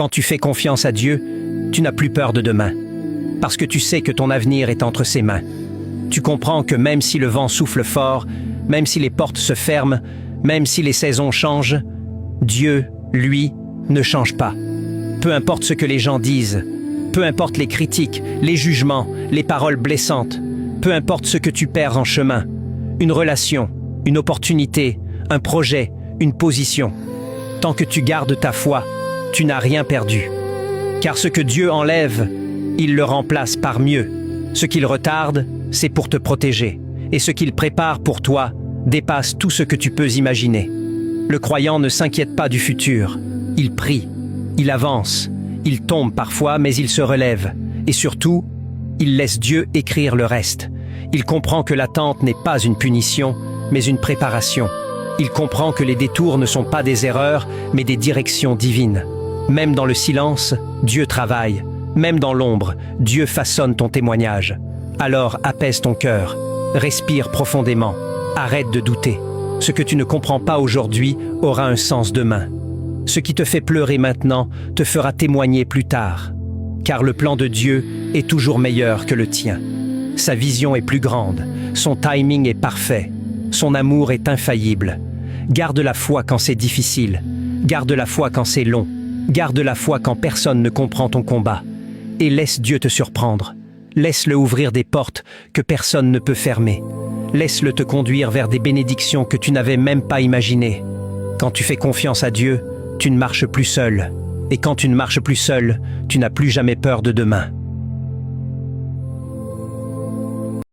Quand tu fais confiance à Dieu, tu n'as plus peur de demain, parce que tu sais que ton avenir est entre ses mains. Tu comprends que même si le vent souffle fort, même si les portes se ferment, même si les saisons changent, Dieu, lui, ne change pas. Peu importe ce que les gens disent, peu importe les critiques, les jugements, les paroles blessantes, peu importe ce que tu perds en chemin, une relation, une opportunité, un projet, une position. Tant que tu gardes ta foi, tu n'as rien perdu. Car ce que Dieu enlève, il le remplace par mieux. Ce qu'il retarde, c'est pour te protéger. Et ce qu'il prépare pour toi dépasse tout ce que tu peux imaginer. Le croyant ne s'inquiète pas du futur. Il prie, il avance, il tombe parfois, mais il se relève. Et surtout, il laisse Dieu écrire le reste. Il comprend que l'attente n'est pas une punition, mais une préparation. Il comprend que les détours ne sont pas des erreurs, mais des directions divines. Même dans le silence, Dieu travaille. Même dans l'ombre, Dieu façonne ton témoignage. Alors apaise ton cœur, respire profondément, arrête de douter. Ce que tu ne comprends pas aujourd'hui aura un sens demain. Ce qui te fait pleurer maintenant te fera témoigner plus tard. Car le plan de Dieu est toujours meilleur que le tien. Sa vision est plus grande, son timing est parfait, son amour est infaillible. Garde la foi quand c'est difficile, garde la foi quand c'est long, garde la foi quand personne ne comprend ton combat. Et laisse Dieu te surprendre. Laisse-le ouvrir des portes que personne ne peut fermer. Laisse-le te conduire vers des bénédictions que tu n'avais même pas imaginées. Quand tu fais confiance à Dieu, tu ne marches plus seul. Et quand tu ne marches plus seul, tu n'as plus jamais peur de demain.